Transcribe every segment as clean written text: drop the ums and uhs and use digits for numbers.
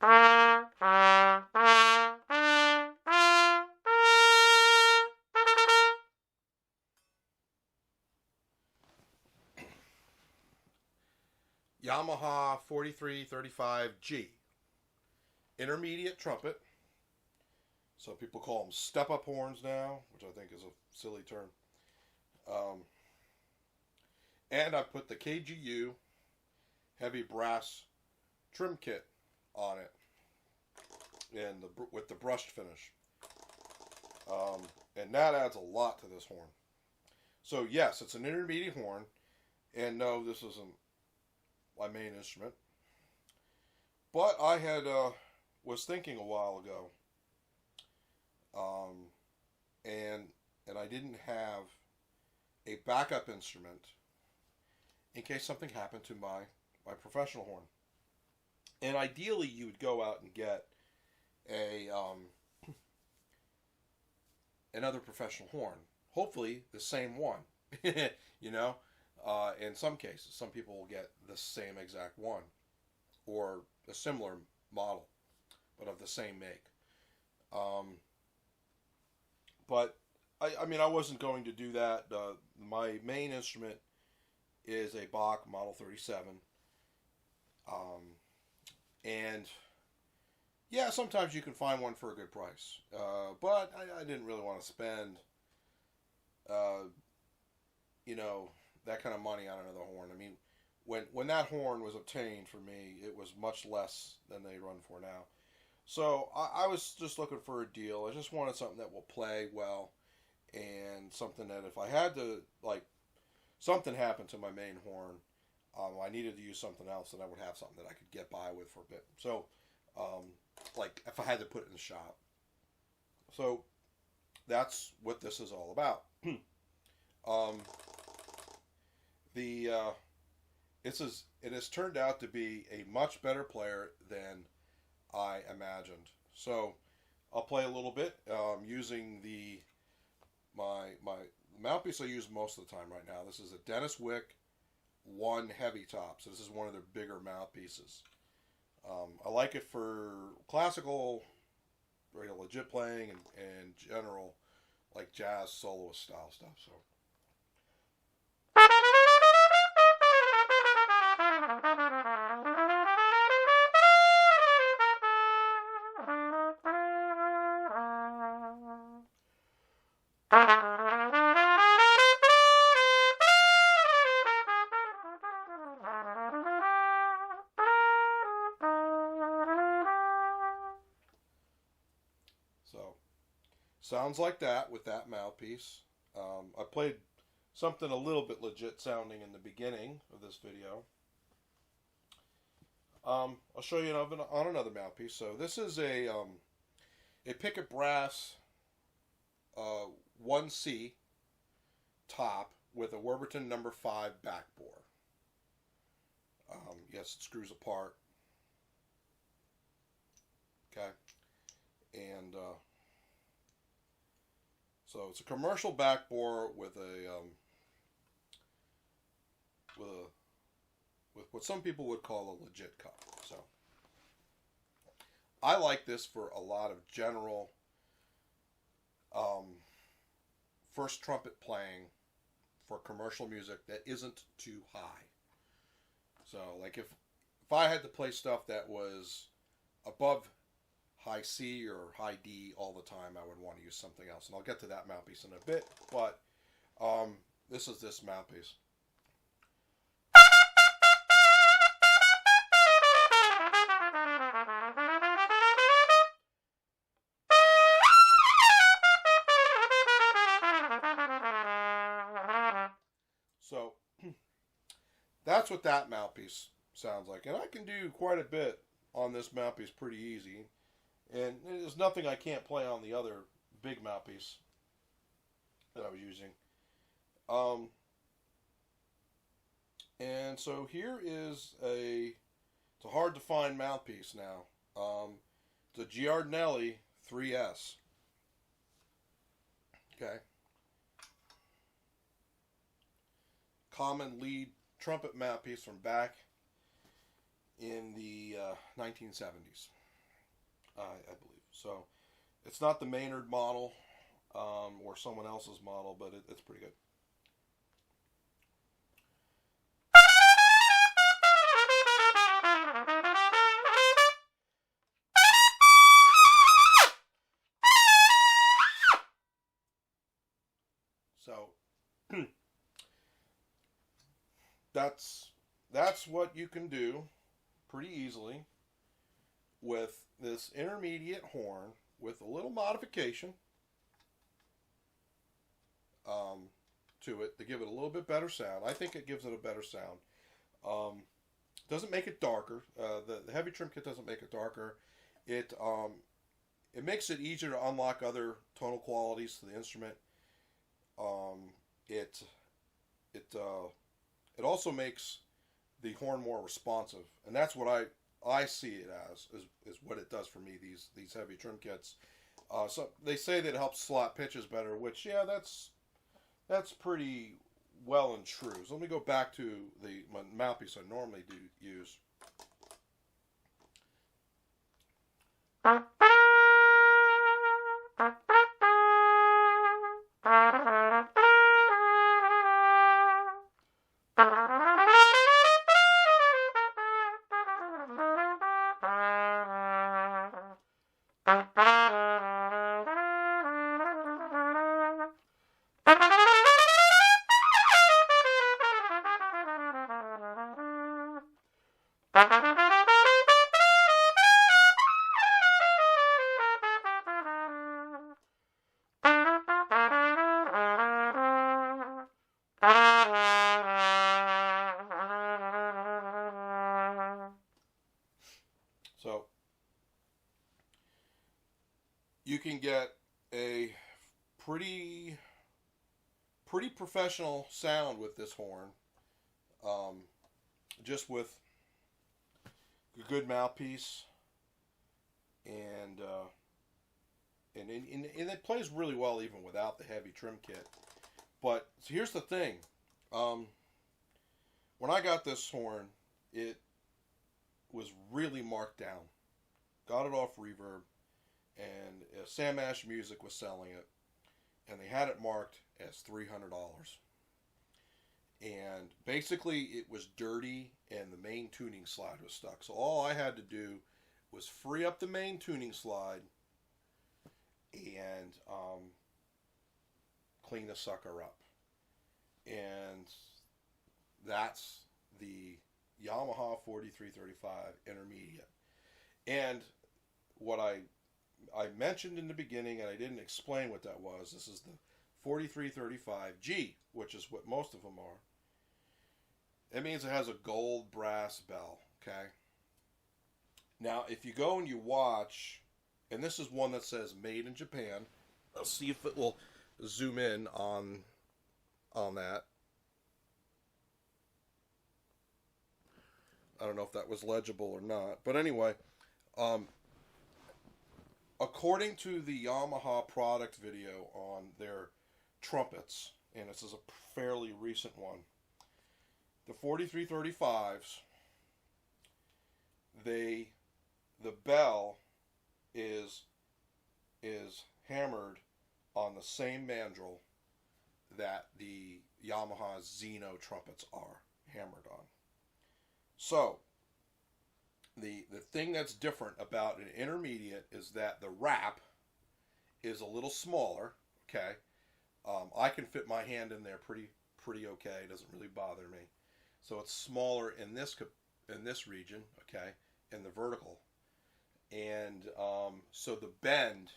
Yamaha 4335G. Intermediate trumpet. So people call them step-up horns now, which I think is a silly term. And I put the KGU heavy brass trim kit on it, and with the brushed finish. And that adds a lot to this horn. So yes, it's an intermediate horn, and no, this isn't my main instrument. But I had was thinking a while ago, and I didn't have a backup instrument in case something happened to my professional horn. And ideally, you would go out and get a another professional horn. Hopefully, the same one. You know, in some cases, some people will get the same exact one or a similar model, but of the same make. But I mean, I wasn't going to do that. My main instrument is a Bach Model 37. And yeah, sometimes you can find one for a good price. But I didn't really want to spend, you know, that kind of money on another horn. I mean, when that horn was obtained for me, it was much less than they run for now. So I was just looking for a deal. I just wanted something that will play well, and something that if I had to, like, something happened to my main horn, I needed to use something else, and I would have something that I could get by with for a bit. So, like, if I had to put it in the shop. So, that's what this is all about. It has turned out to be a much better player than I imagined. So, I'll play a little bit using my mouthpiece I use most of the time right now. This is a Dennis Wick 1 heavy top. So this is one of their bigger mouthpieces. I like it for classical, legit playing, and general, like jazz soloist style stuff. So. So, sounds like that with that mouthpiece. I played something a little bit legit sounding in the beginning of this video. I'll show you on another mouthpiece. So this is a Picket Brass 1C top with a Warburton number 5 back bore. Yes, it screws apart. Okay. And so it's a commercial back bore with with what some people would call a legit cup. So I like this for a lot of general first trumpet playing for commercial music that isn't too high. So like if I had to play stuff that was above high C or high D all the time, I would want to use something else. And I'll get to that mouthpiece in a bit, but this is this mouthpiece. So that's what that mouthpiece sounds like. And I can do quite a bit on this mouthpiece pretty easy. And there's nothing I can't play on the other big mouthpiece that I was using. And so here is it's a hard to find mouthpiece now. It's a Giardinelli 3S. Okay. Common lead trumpet mouthpiece from back in the 1970s. I believe. So it's not the Maynard model or someone else's model, but it's pretty good. So that's what you can do pretty easily with this intermediate horn with a little modification to it to give it a little bit better sound. I think it gives it a better sound. Doesn't make it darker. The heavy trim kit doesn't make it darker. It makes it easier to unlock other tonal qualities to the instrument. It also makes the horn more responsive, and that's what I see it as is what it does for me. These heavy trim kits. So they say that it helps slot pitches better, which yeah, that's pretty well and true. So let me go back to the mouthpiece I normally do use. So you can get a pretty professional sound with this horn, just with a good mouthpiece, and it plays really well even without the heavy trim kit. But so here's the thing, when I got this horn, it was really marked down. Got it off Reverb, and Sam Ash Music was selling it, and they had it marked as $300. And basically it was dirty and the main tuning slide was stuck. So all I had to do was free up the main tuning slide and clean the sucker up. And that's the Yamaha 4335 Intermediate. And what I mentioned in the beginning, and I didn't explain what that was, this is the 4335G, which is what most of them are. It means it has a gold brass bell, okay? Now, if you go and you watch, and this is one that says made in Japan. Let's see if it will zoom in on that. I don't know if that was legible or not. But anyway, according to the Yamaha product video on their trumpets, and this is a fairly recent one, the 4335s, the bell is hammered on the same mandrel that the Yamaha Xeno trumpets are hammered on. So the thing that's different about an intermediate is that the wrap is a little smaller. Okay, I can fit my hand in there pretty okay. It doesn't really bother me. So it's smaller in this region. Okay, in the vertical, and so the bend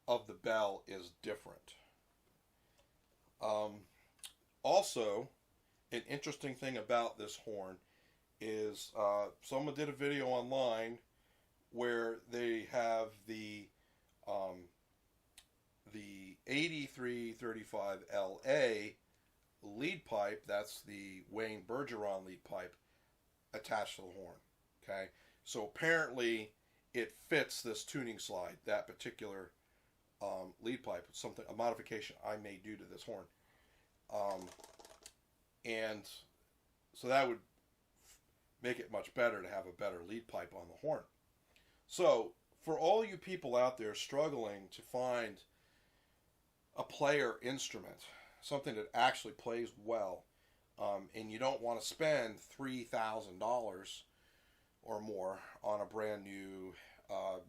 of the bell is different. Also, an interesting thing about this horn is someone did a video online where they have the 8335LA lead pipe, that's the Wayne Bergeron lead pipe, attached to the horn. Okay, so apparently it fits this tuning slide, that particular lead pipe. It's a modification I may do to this horn, and so that would make it much better to have a better lead pipe on the horn. So for all you people out there struggling to find a player instrument, something that actually plays well, and you don't want to spend $3,000 or more on a brand new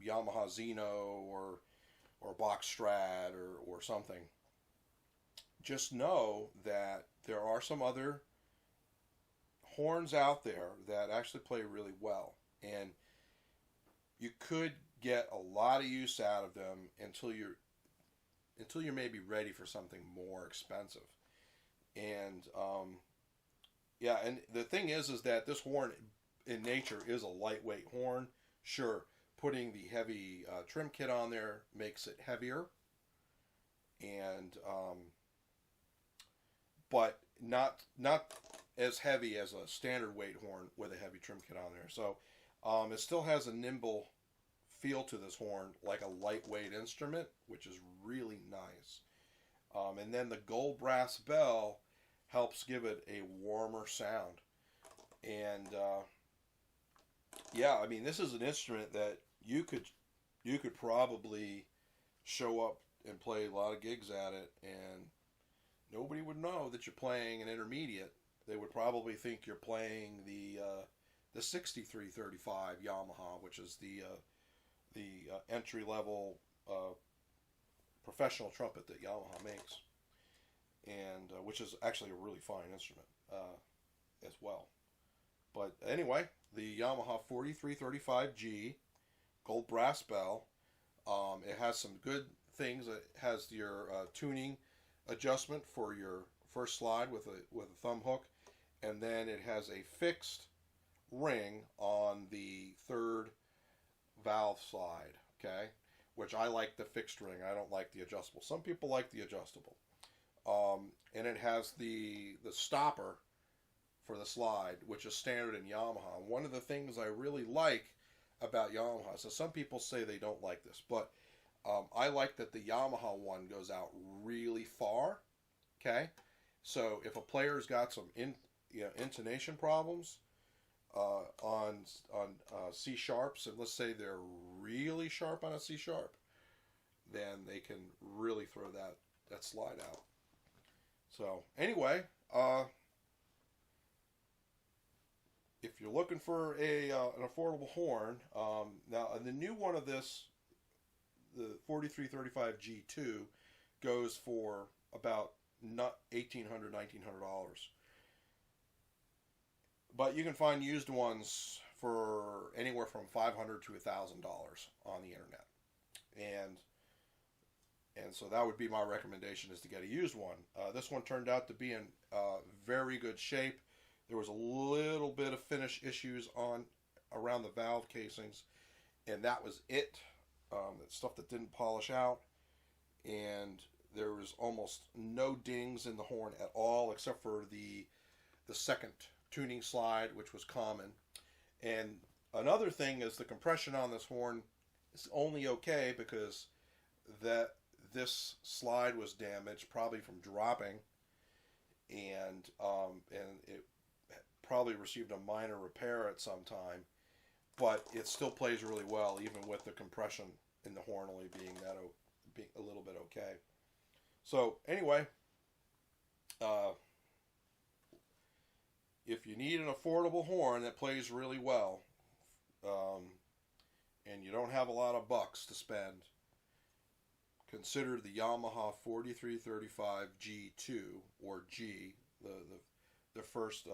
Yamaha Xeno or box Strat or something, just know that there are some other horns out there that actually play really well, and you could get a lot of use out of them until you're maybe ready for something more expensive. And yeah, and the thing is that this horn in nature is a lightweight horn. Sure, putting the heavy trim kit on there makes it heavier, and but not as heavy as a standard weight horn with a heavy trim kit on there. So it still has a nimble feel to this horn, like a lightweight instrument, which is really nice. And then the gold brass bell helps give it a warmer sound. And yeah, I mean, this is an instrument that you could probably show up and play a lot of gigs at it, and nobody would know that you're playing an intermediate. They would probably think you're playing the 6335 Yamaha, which is the entry level professional trumpet that Yamaha makes, and which is actually a really fine instrument as well. But anyway, the Yamaha 4335G gold brass bell. It has some good things. It has your tuning adjustment for your first slide with a thumb hook, and then it has a fixed ring on the third valve slide. Okay, which I like the fixed ring. I don't like the adjustable. Some people like the adjustable. And it has the stopper for the slide, which is standard in Yamaha. One of the things I really like about Yamaha, so some people say they don't like this, but I like that the Yamaha one goes out really far. Okay, so if a player's got some intonation problems on C sharps, and let's say they're really sharp on a C sharp, then they can really throw that slide out. So anyway, if you're looking for an affordable horn, now the new one of this, the 4335G2, goes for about $1,800, $1,900. But you can find used ones for anywhere from $500 to $1,000 on the internet, and so that would be my recommendation, is to get a used one. This one turned out to be in very good shape. There was a little bit of finish issues around the valve casings, and that was it. Stuff that didn't polish out, and there was almost no dings in the horn at all, except for the second tuning slide, which was common. And another thing is the compression on this horn is only okay because this slide was damaged, probably from dropping, and it probably received a minor repair at some time, but it still plays really well, even with the compression in the horn only being a little bit okay. So anyway, if you need an affordable horn that plays really well, and you don't have a lot of bucks to spend, consider the Yamaha 4335G2 or G, the first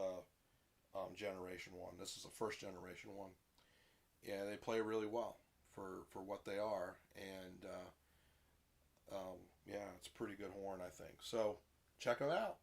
generation one. This is the first generation one, and they play really well for what they are, and yeah, it's a pretty good horn, I think. So check them out.